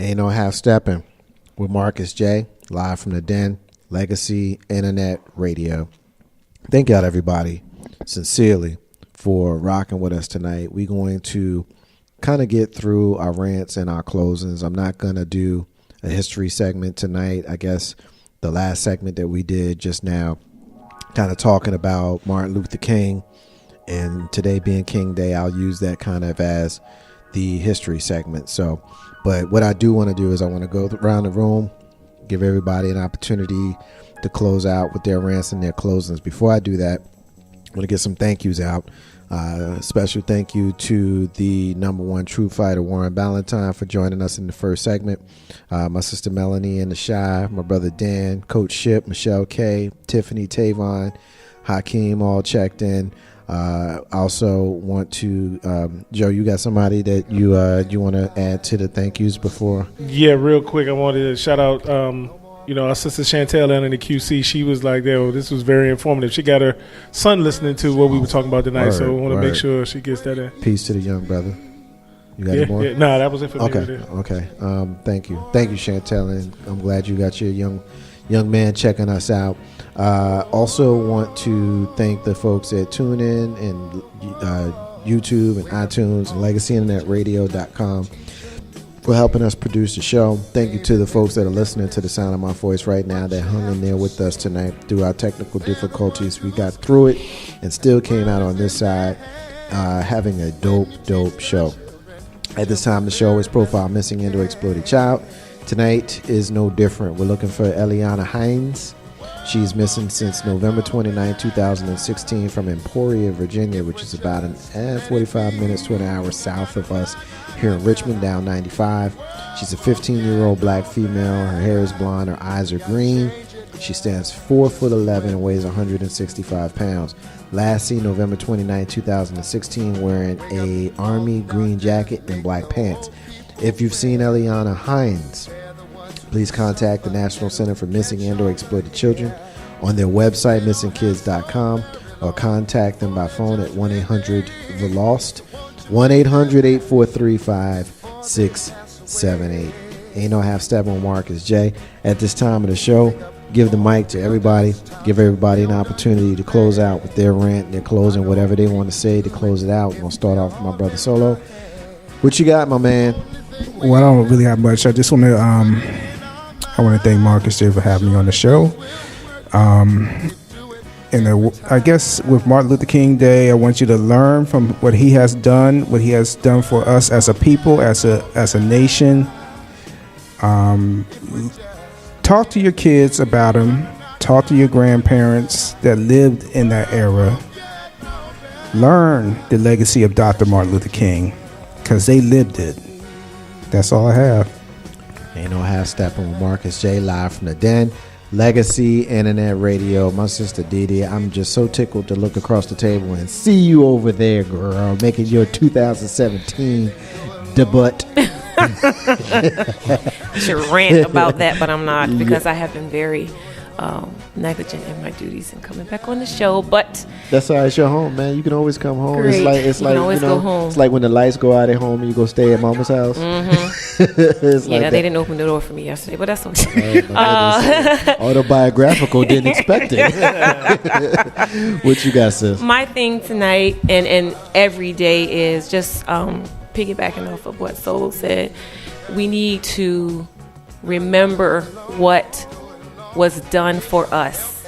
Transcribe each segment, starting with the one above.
Ain't no half stepping with Marcus J, live from the Den, Legacy Internet Radio. Thank y'all, everybody, sincerely, for rocking with us tonight. We're going to kind of get through our rants and our closings. I'm not going to do a history segment tonight. I guess the last segment that we did just now, kind of talking about Martin Luther King, and today being King Day, I'll use that kind of as the history segment. So, but what I do want to do is I want to go around the room, give everybody an opportunity to close out with their rants and their closings. Before I do that, I want to get some thank yous out. Special thank you to the #1 true fighter, Warren Ballantyne, for joining us in the first segment. My sister Melanie in the Shy, my brother Dan, Coach Ship, Michelle K, Tiffany, Tavon, Hakeem, all checked in. I also want to, Joe, you got somebody that you want to add to the thank yous before? Yeah, real quick, I wanted to shout out, our sister Chantel in the QC. She was like, this was very informative. She got her son listening to what we were talking about tonight, so I want to make sure she gets that in. Peace to the young brother. You got any more? Yeah. No, that was it for me. Okay. Thank you, Chantel, and I'm glad you got your young man checking us out. Also want to thank the folks at TuneIn and YouTube and iTunes and legacyinternetradio.com for helping us produce the show. Thank you to the folks that are listening to the sound of my voice right now that hung in there with us tonight through our technical difficulties. We got through it and still came out on this side having a dope show. At this time, the show is Profile Missing and or Exploited Child. Tonight is no different. We're looking for Eliana Hines. She's missing since November 29, 2016 from Emporia, Virginia, which is about 45 minutes to an hour south of us here in Richmond, down 95. She's a 15-year-old black female. Her hair is blonde. Her eyes are green. She stands 4'11" and weighs 165 pounds. Last seen November 29, 2016 wearing a army green jacket and black pants. If you've seen Eliana Hines, please contact the National Center for Missing and or Exploited Children on their website, missingkids.com, or contact them by phone at 1-800-THE-LOST, 1-800-843-5678. Ain't no half step on Marcus J. At this time of the show, give the mic to everybody. Give everybody an opportunity to close out with their rant, their closing, whatever they want to say to close it out. We're going to start off with my brother Solo. What you got, my man? Well, I don't really have much. I just want to I want to thank Marcus J for having me on the show. I guess with Martin Luther King Day, I want you to learn from what he has done for us as a people, as a nation. Talk to your kids about him. Talk to your grandparents that lived in that era. Learn the legacy of Dr. Martin Luther King, because they lived it. That's all I have. Ain't no half stepping with Marcus J, live from the Den, Legacy Internet Radio. My sister Didi, I'm just so tickled to look across the table and see you over there, girl, making your 2017 debut. I should rant about that, but I'm not, because I have been very negligent in my duties and coming back on the show. But that's all right. It's your home, man. You can always come home. Great. It's like go home. It's like when the lights go out at home and you go stay at mama's house. Mm-hmm. They didn't open the door for me yesterday, but that's okay. Autobiographical, didn't expect it. What you got, sis? My thing tonight and every day is just piggybacking off of what Solo said. We need to remember what was done for us.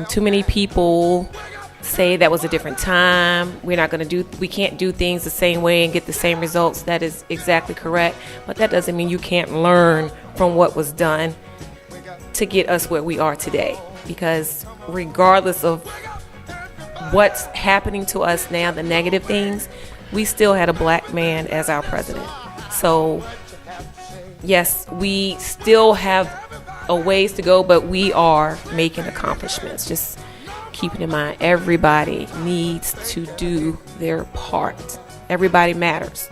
Too many people say that was a different time. We can't do things the same way and get the same results. That is exactly correct. But that doesn't mean you can't learn from what was done to get us where we are today. Because regardless of what's happening to us now, the negative things, we still had a black man as our president. So yes, we still have a ways to go, but we are making accomplishments. Just keeping in mind, everybody needs to do their part. Everybody matters.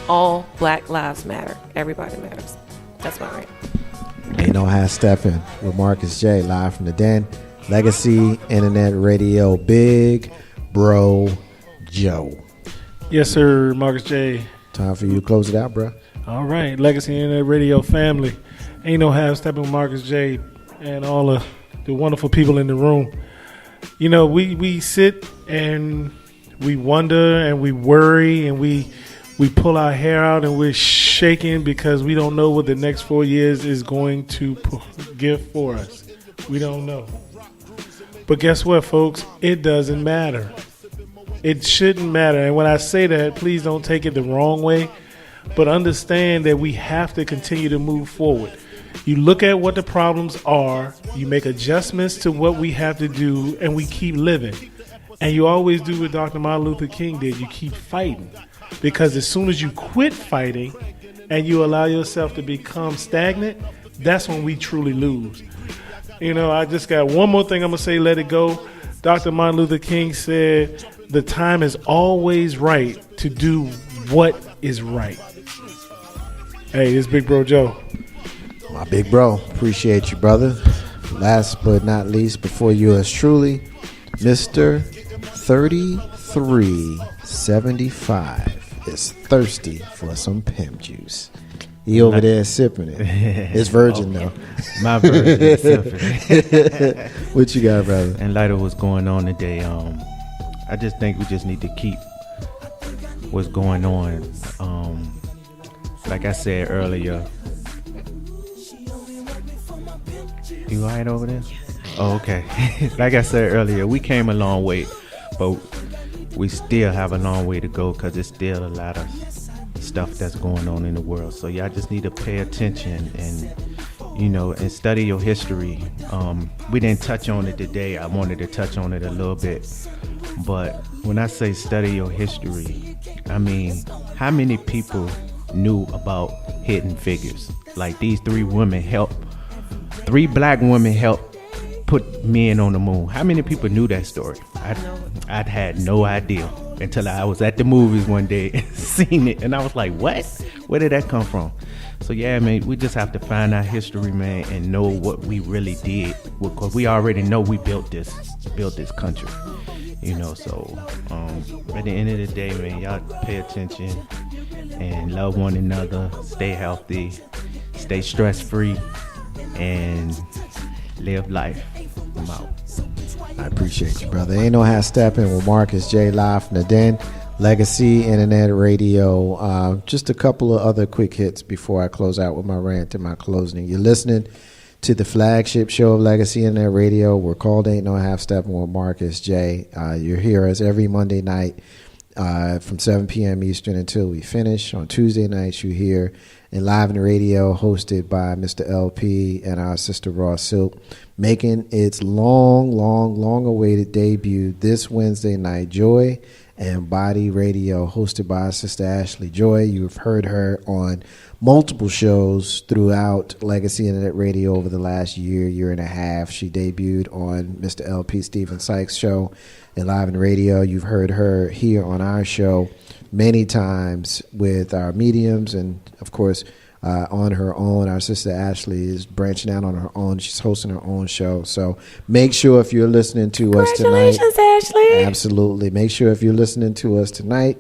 All black lives matter. Everybody matters. That's my rant. Ain't no half stepping with Marcus J, live from the Den, Legacy Internet Radio, Big Bro Joe. Yes, sir. Marcus J time for you to close it out, bro. All right, Legacy Internet Radio family. Ain't no half stepping with Marcus J. and all of the wonderful people in the room. You know, we sit and we wonder and we worry and we pull our hair out and we're shaking because we don't know what the next 4 years is going to give for us. We don't know. But guess what, folks? It doesn't matter. It shouldn't matter. And when I say that, please don't take it the wrong way, but understand that we have to continue to move forward. You look at what the problems are, you make adjustments to what we have to do, and we keep living. And you always do what Dr. Martin Luther King did. You keep fighting. Because as soon as you quit fighting and you allow yourself to become stagnant, that's when we truly lose. You know, I just got one more thing I'm going to say, let it go. Dr. Martin Luther King said, the time is always right to do what is right. Hey, this Big Bro Joe. My big bro. Appreciate you, brother. Last but not least, before yours truly, Mr. 3375 is thirsty for some pimp juice. He over there sipping it. It's virgin, though. My virgin is sipping. What you got, brother? In light of what's going on today, I just think we just need to keep what's going on. Like I said earlier, you all right over there? Oh, okay. Like I said earlier, we came a long way, but we still have a long way to go because there's still a lot of stuff that's going on in the world. So y'all just need to pay attention and, you know, and study your history. We didn't touch on it today. I wanted to touch on it a little bit. But when I say study your history, I mean, how many people knew about Hidden Figures? Like these three black women helped put men on the moon. How many people knew that story? I'd had no idea until I was at the movies one day and seen it, and I was like, what? Where did that come from? So yeah, man, we just have to find our history, man, and know what we really did, because we already know we built this country, you know. So at the end of the day, man, y'all pay attention and love one another, stay healthy, stay stress-free, and live life. I'm out. I appreciate you, brother. Ain't no half stepping with Marcus J. live from the den. Legacy Internet Radio. Just a couple of other quick hits before I close out with my rant and my closing. You're listening to the flagship show of Legacy Internet Radio. We're called Ain't No Half Stepping with Marcus J. You hear us every Monday night from 7 p.m. Eastern until we finish. On Tuesday nights, you hear in Live in the Radio, hosted by Mr. LP and our sister Raw Silk, making its long awaited debut this Wednesday night, Joy and Body Radio, hosted by our sister Ashley Joy. You've heard her on multiple shows throughout Legacy Internet Radio over the last year and a half. She debuted on Mr. LP Stephen Sykes' show and Live in Radio. You've heard her here on our show many times with our mediums, and of course on her own. Our sister Ashley is branching out on her own. She's hosting her own show. So make sure if you're listening to us tonight, congratulations, Ashley. Absolutely. Make sure if you're listening to us tonight,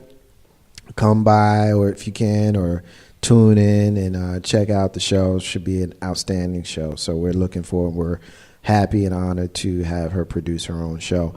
come by, or if you can, or tune in and check out the show. It should be an outstanding show. So we're happy and honored to have her produce her own show.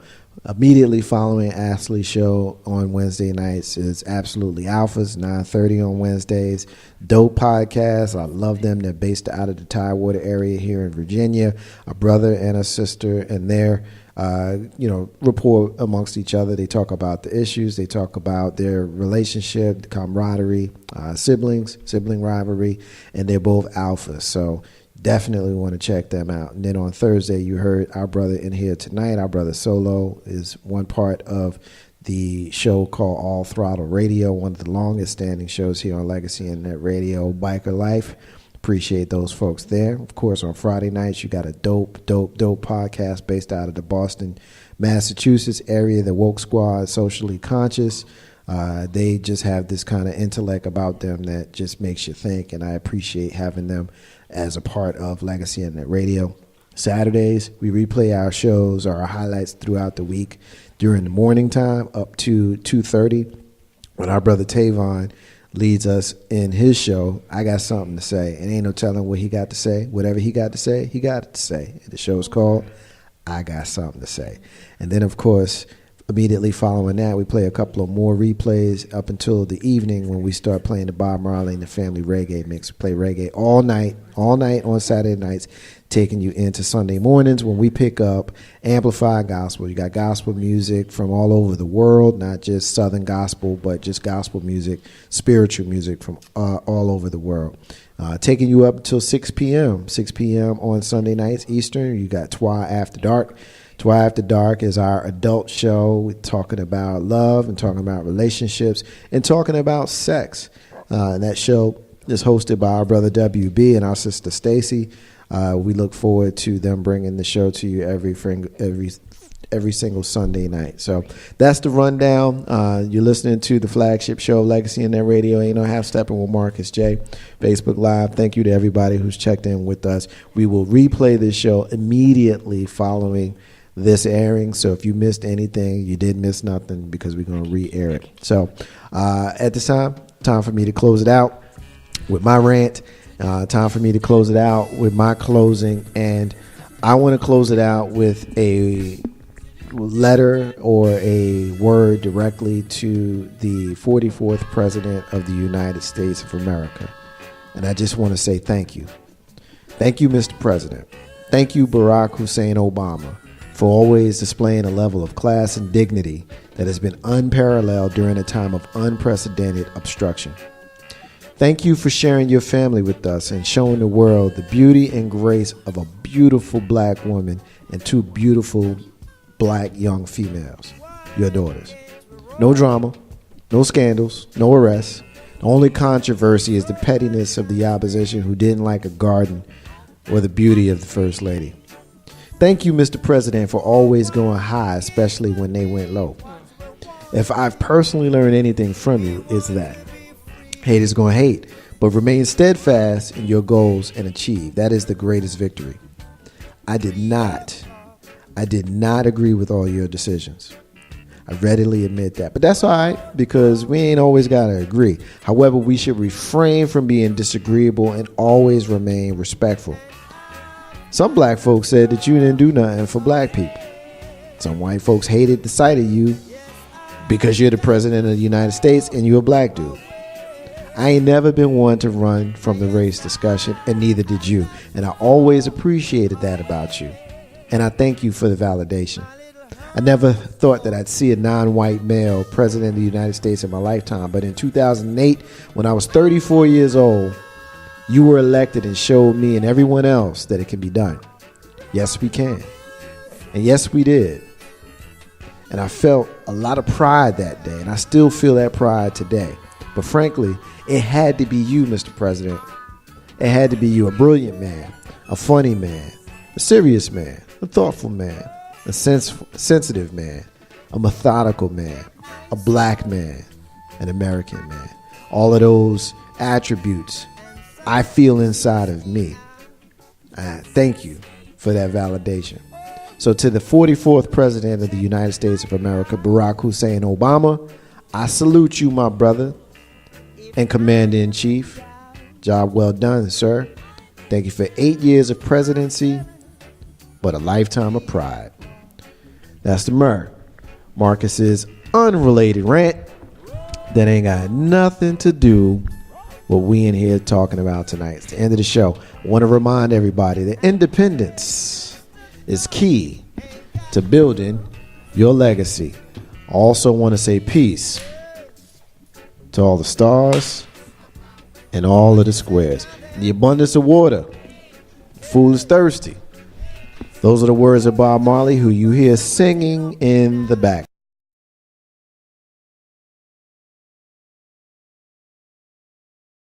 Immediately following Ashley's show on Wednesday nights is Absolutely Alphas, 9:30 on Wednesdays. Dope podcast. I love them. They're based out of the Tidewater area here in Virginia. A brother and a sister, and their rapport amongst each other. They talk about the issues. They talk about their relationship, camaraderie, sibling rivalry, and they're both alphas. So definitely want to check them out. And then on Thursday, you heard our brother in here tonight. Our brother Solo is one part of the show called All Throttle Radio, one of the longest standing shows here on Legacy Internet Radio, Biker Life. Appreciate those folks there. Of course, on Friday nights, you got a dope podcast based out of the Boston, Massachusetts area, the Woke Squad, Socially Conscious. They just have this kind of intellect about them that just makes you think, and I appreciate having them as a part of Legacy Internet Radio. Saturdays, we replay our shows or our highlights throughout the week during the morning time up to 2:30 when our brother Tavon leads us in his show, I Got Something to Say. And ain't no telling what he got to say. Whatever he got to say, he got it to say. The show is called I Got Something to Say. And then, of course, immediately following that, we play a couple of more replays up until the evening when we start playing the Bob Marley and the Family Reggae Mix. We play reggae all night on Saturday nights, taking you into Sunday mornings when we pick up amplified gospel. You got gospel music from all over the world, not just Southern gospel, but just gospel music, spiritual music from all over the world. Taking you up until 6 p.m. 6 p.m. on Sunday nights Eastern. You got Twa After Dark. Twa After Dark is our adult show. We're talking about love and talking about relationships and talking about sex. And that show is hosted by our brother WB and our sister Stacy. We look forward to them bringing the show to you every single Sunday night. So that's the rundown. You're listening to the flagship show, Legacy in That Radio. Ain't No Half Stepping with Marcus J. Facebook Live. Thank you to everybody who's checked in with us. We will replay this show immediately following this airing. So if you missed anything, you didn't miss nothing because we're going to re-air it. So at this time for me to close it out with my rant. Time for me to close it out with my closing. And I want to close it out with a letter or a word directly to the 44th President of the United States of America. And I just want to say thank you. Thank you, Mr. President. Thank you, Barack Hussein Obama, for always displaying a level of class and dignity that has been unparalleled during a time of unprecedented obstruction. Thank you for sharing your family with us and showing the world the beauty and grace of a beautiful black woman and two beautiful black young females, your daughters. No drama, no scandals, no arrests. The only controversy is the pettiness of the opposition who didn't like a garden or the beauty of the First Lady. Thank you, Mr. President, for always going high, especially when they went low. If I've personally learned anything from you, it's that haters gonna hate, but remain steadfast in your goals and achieve. That is the greatest victory. I did not agree with all your decisions. I readily admit that, but that's all right because we ain't always gotta agree. However, we should refrain from being disagreeable and always remain respectful. Some black folks said that you didn't do nothing for black people. Some white folks hated the sight of you because you're the president of the United States and you're a black dude. I ain't never been one to run from the race discussion, and neither did you. And I always appreciated that about you. And I thank you for the validation. I never thought that I'd see a non-white male president of the United States in my lifetime. But in 2008, when I was 34 years old, you were elected and showed me and everyone else that it can be done. Yes, we can. And yes, we did. And I felt a lot of pride that day, and I still feel that pride today. But frankly, it had to be you, Mr. President. It had to be you, a brilliant man, a funny man, a serious man, a thoughtful man, a sensitive man, a methodical man, a black man, an American man. All of those attributes I feel inside of me. Thank you for that validation. So to the 44th President of the United States of America, Barack Hussein Obama, I salute you, my brother and Commander-in-Chief. Job well done, sir. Thank you for 8 years of presidency, but a lifetime of pride. That's the Marcus's unrelated rant that ain't got nothing to do what we in here talking about tonight. It's the end of the show. I want to remind everybody that independence is key to building your legacy. I also want to say peace to all the stars and all of the squares. In the abundance of water, fool is thirsty. Those are the words of Bob Marley, who you hear singing in the back.